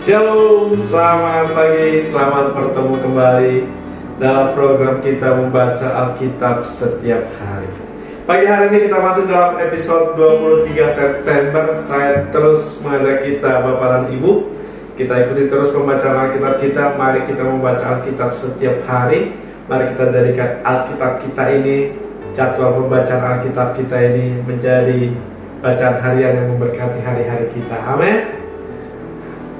Shalom, selamat pagi, selamat bertemu kembali dalam program kita membaca Alkitab setiap hari. Pagi hari ini kita masuk dalam episode 23 September. Saya terus mengajak kita Bapak dan Ibu, kita ikuti terus pembacaan Alkitab kita. Mari kita membaca Alkitab setiap hari. Mari kita jadikan Alkitab kita ini, jadwal pembacaan Alkitab kita ini menjadi bacaan harian yang memberkati hari-hari kita. Amin.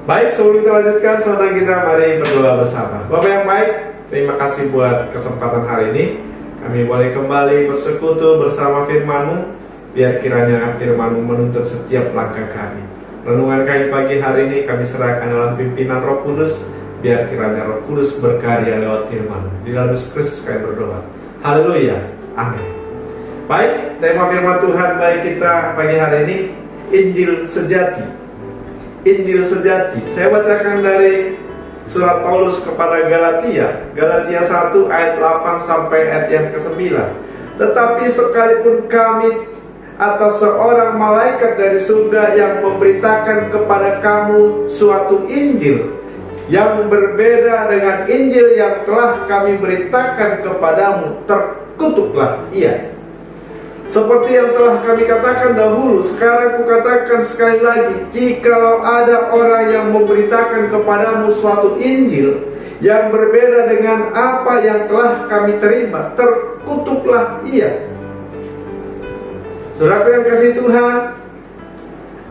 Baik, sebelum kita lanjutkan, saudara kita, mari berdoa bersama. Bapak yang baik, terima kasih buat kesempatan hari ini. Kami boleh kembali bersekutu bersama firman-Mu. Biar kiranya firman-Mu menuntun setiap langkah kami. Renungan kami pagi hari ini kami serahkan dalam pimpinan Roh Kudus. Biar kiranya Roh Kudus berkarya lewat firman-Mu. Di dalam Yesus Kristus kami berdoa. Haleluya, amin. Baik, tema firman Tuhan bagi kita pagi hari ini, Injil Sejati. Injil sejati. Saya bacakan dari surat Paulus kepada Galatia 1 ayat 8 sampai ayat yang ke-9. Tetapi sekalipun kami atau seorang malaikat dari surga yang memberitakan kepada kamu suatu Injil yang berbeda dengan Injil yang telah kami beritakan kepadamu, terkutuklah ia. Seperti yang telah kami katakan dahulu, sekarang kukatakan sekali lagi, jikalau ada orang yang memberitakan kepadamu suatu Injil yang berbeda dengan apa yang telah kami terima, terkutuklah ia. Saudara yang kasih Tuhan,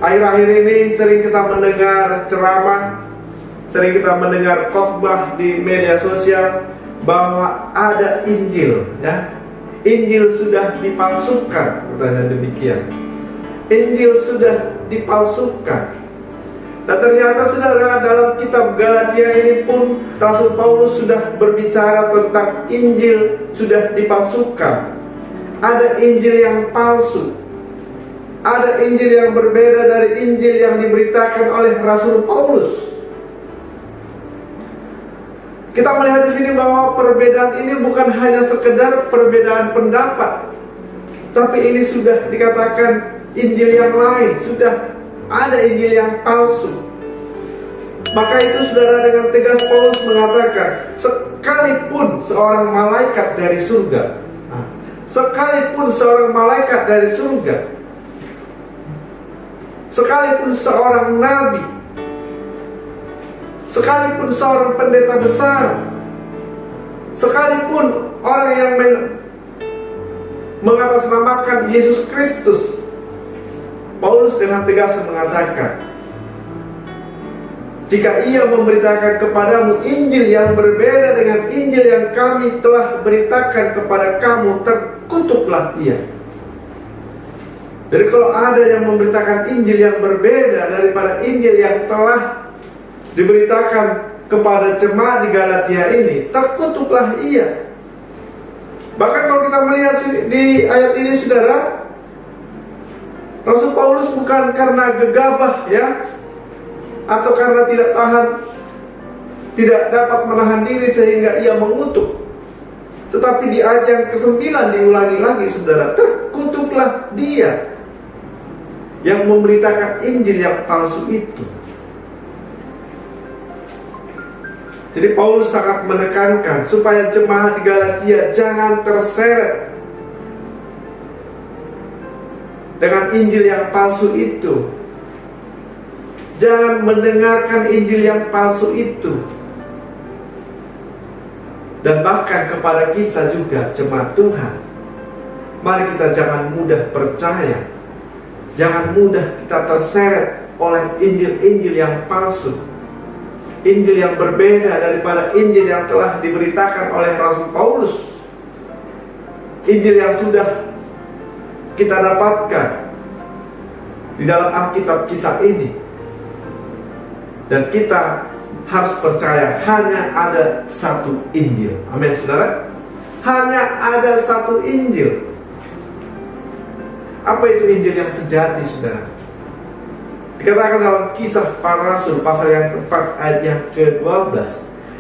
akhir-akhir ini sering kita mendengar ceramah, sering kita mendengar khotbah di media sosial bahwa ada Injil, ya. Injil sudah dipalsukan, katanya demikian. Injil sudah dipalsukan. Dan ternyata saudara, dalam kitab Galatia ini pun Rasul Paulus sudah berbicara tentang Injil sudah dipalsukan. Ada Injil yang palsu. Ada Injil yang berbeda dari Injil yang diberitakan oleh Rasul Paulus. Kita melihat di sini bahwa perbedaan ini bukan hanya sekedar perbedaan pendapat, tapi ini sudah dikatakan Injil yang lain, sudah ada Injil yang palsu. Maka itu saudara, dengan tegas Paulus mengatakan, sekalipun seorang malaikat dari surga, sekalipun seorang malaikat dari surga, sekalipun seorang nabi, sekalipun seorang pendeta besar, sekalipun orang yang mengatasnamakan Yesus Kristus, Paulus dengan tegas mengatakan, jika ia memberitakan kepadamu Injil yang berbeda dengan Injil yang kami telah beritakan kepada kamu, terkutuklah ia. Jadi kalau ada yang memberitakan Injil yang berbeda daripada Injil yang telah diberitakan kepada jemaat di Galatia ini, terkutuklah ia. Bahkan kalau kita melihat di ayat ini saudara, Rasul Paulus bukan karena gegabah, ya, atau karena tidak tahan, tidak dapat menahan diri sehingga ia mengutuk. Tetapi di ayat yang ke-9 diulangi lagi saudara, terkutuklah dia yang memberitakan Injil yang palsu itu. Jadi Paulus sangat menekankan supaya jemaat di Galatia jangan terseret dengan Injil yang palsu itu. Jangan mendengarkan Injil yang palsu itu. Dan bahkan kepada kita juga jemaat Tuhan, mari kita jangan mudah percaya, jangan mudah kita terseret oleh Injil-Injil yang palsu, Injil yang berbeda daripada Injil yang telah diberitakan oleh Rasul Paulus, Injil yang sudah kita dapatkan di dalam Alkitab kita ini. Dan kita harus percaya hanya ada satu Injil. Amin saudara. Hanya ada satu Injil. Apa itu Injil yang sejati saudara? Dikatakan dalam Kisah Para Rasul pasal yang keempat ayat yang ke-12,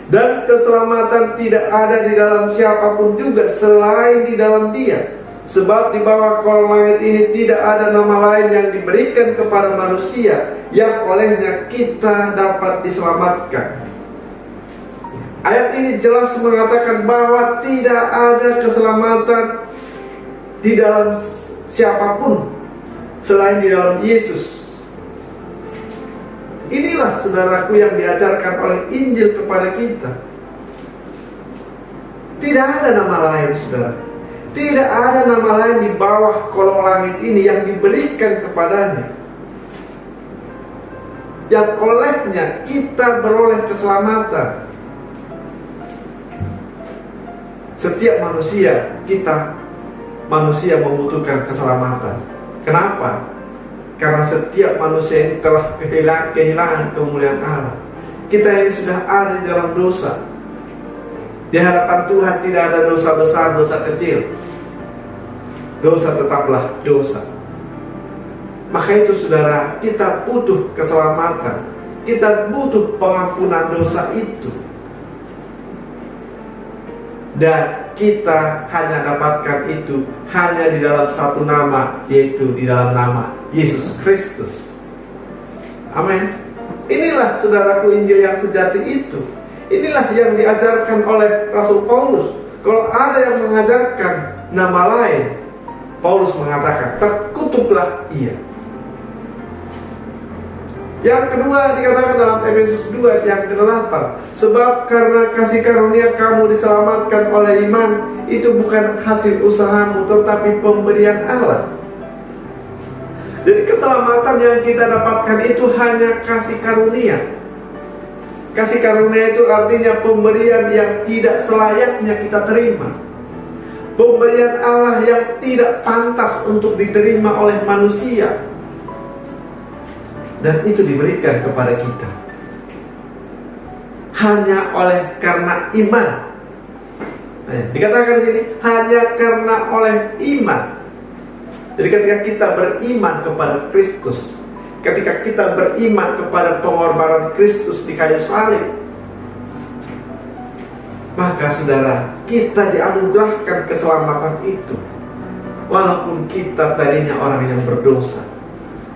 dan keselamatan tidak ada di dalam siapapun juga selain di dalam Dia, Sebab di bawah kolong langit ini tidak ada nama lain yang diberikan kepada manusia yang olehnya kita dapat diselamatkan. Ayat ini jelas mengatakan bahwa tidak ada keselamatan di dalam siapapun selain di dalam Yesus. Inilah saudaraku yang diajarkan oleh Injil kepada kita. Tidak ada nama lain, saudara. Tidak ada nama lain di bawah kolong langit ini yang diberikan kepadanya, yang olehnya kita beroleh keselamatan. Setiap manusia, manusia membutuhkan keselamatan. Kenapa? Karena setiap manusia ini telah kehilangan kemuliaan Allah. Kita ini sudah ada di dalam dosa. Di hadapan Tuhan tidak ada dosa besar, dosa kecil. Dosa tetaplah dosa. Maka itu saudara, kita butuh keselamatan. Kita butuh pengampunan dosa itu. Dan kita hanya dapatkan itu hanya di dalam satu nama, yaitu di dalam nama Yesus Kristus. Amin. Inilah saudaraku Injil yang sejati itu. Inilah yang diajarkan oleh Rasul Paulus. Kalau ada yang mengajarkan nama lain, Paulus mengatakan, terkutuklah ia. Yang kedua dikatakan dalam Efesus 2 yang ke-8, sebab karena kasih karunia kamu diselamatkan oleh iman, itu bukan hasil usahamu tetapi pemberian Allah. Jadi keselamatan yang kita dapatkan itu hanya kasih karunia. Kasih karunia itu artinya pemberian yang tidak selayaknya kita terima. Pemberian Allah yang tidak pantas untuk diterima oleh manusia. Dan itu diberikan kepada kita hanya oleh karena iman. Dikatakan di sini hanya karena oleh iman. Jadi ketika kita beriman kepada Kristus, ketika kita beriman kepada pengorbanan Kristus di kayu salib, maka saudara, kita dianugerahkan keselamatan itu. Walaupun kita tadinya orang yang berdosa,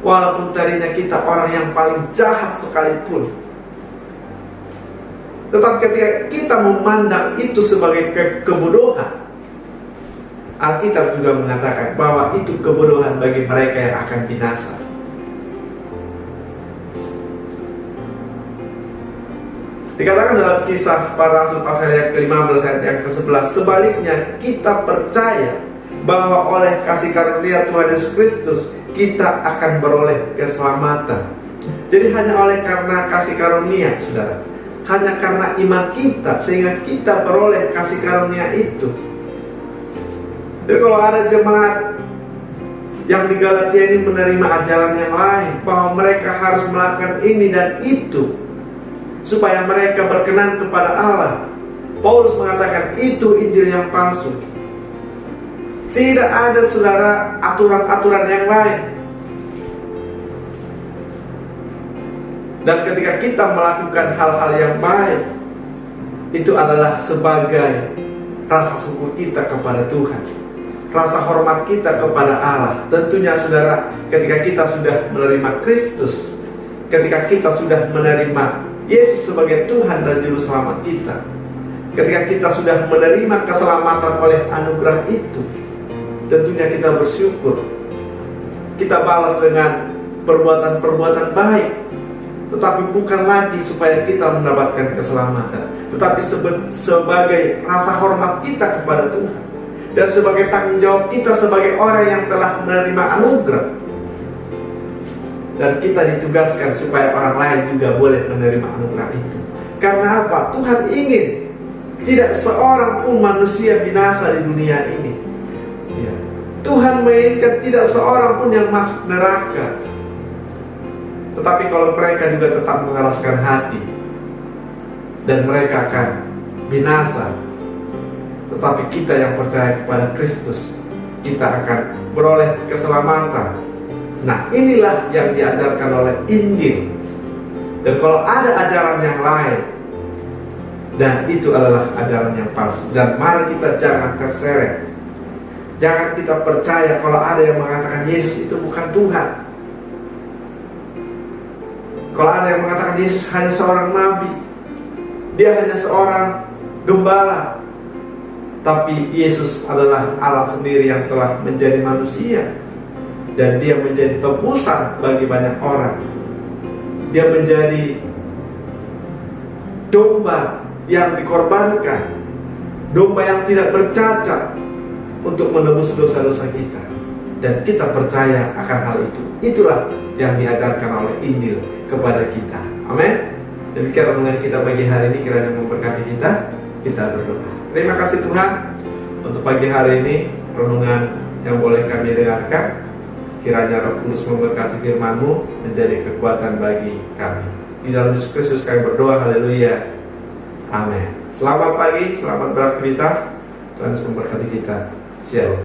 walaupun tadinya kita orang yang paling jahat sekalipun, tetapi ketika kita memandang itu sebagai kebodohan, Alkitab juga mengatakan bahwa itu kebodohan bagi mereka yang akan binasa. Dikatakan dalam Kisah Para Rasul pasal yang ke-15 ayat yang ke-11, sebaliknya kita percaya bahwa oleh kasih karunia Tuhan Yesus Kristus kita akan beroleh keselamatan. Jadi hanya oleh karena kasih karunia, saudara, hanya karena iman kita sehingga kita beroleh kasih karunia itu. Jadi kalau ada jemaat yang di Galatia ini menerima ajaran yang lain, bahwa mereka harus melakukan ini dan itu supaya mereka berkenan kepada Allah, Paulus mengatakan itu Injil yang palsu. Tidak ada, saudara, aturan-aturan yang lain. Dan ketika kita melakukan hal-hal yang baik, itu adalah sebagai rasa syukur kita kepada Tuhan, rasa hormat kita kepada Allah. Tentunya saudara, ketika kita sudah menerima Kristus, ketika kita sudah menerima Yesus sebagai Tuhan dan Juru Selamat kita, ketika kita sudah menerima keselamatan oleh anugerah itu, tentunya kita bersyukur. Kita balas dengan perbuatan-perbuatan baik, tetapi bukan lagi supaya kita mendapatkan keselamatan, tetapi sebagai rasa hormat kita kepada Tuhan, dan sebagai tanggung jawab kita sebagai orang yang telah menerima anugerah. Dan kita ditugaskan supaya orang lain juga boleh menerima anugerah itu. Karena apa? Tuhan ingin tidak seorang pun manusia binasa di dunia ini. Ya. Tuhan menginginkan tidak seorang pun yang masuk neraka. Tetapi kalau mereka juga tetap mengeraskan hati, dan mereka akan binasa. Tetapi kita yang percaya kepada Kristus, kita akan beroleh keselamatan. Nah, inilah yang diajarkan oleh Injil. Dan kalau ada ajaran yang lain, dan itu adalah ajaran yang palsu, dan mari kita jangan terseret. Jangan kita percaya kalau ada yang mengatakan Yesus itu bukan Tuhan. Kalau ada yang mengatakan Yesus hanya seorang nabi, dia hanya seorang gembala, tapi Yesus adalah Allah sendiri yang telah menjadi manusia, dan dia menjadi tebusan bagi banyak orang. Dia menjadi domba yang dikorbankan, domba yang tidak bercacat untuk menebus dosa-dosa kita. Dan kita percaya akan hal itu. Itulah yang diajarkan oleh Injil kepada kita. Amin. Demikian renungan kita pagi hari ini, kiranya memberkati kita. Kita berdoa. Terima kasih Tuhan untuk pagi hari ini, renungan yang boleh kami dengarkan. Kiranya Roh Kudus memberkati firman-Mu menjadi kekuatan bagi kami. Di dalam Yesus Kristus kami berdoa. Haleluya. Amin. Selamat pagi, selamat beraktivitas. Tuhan Yesus memberkati kita. Shalom.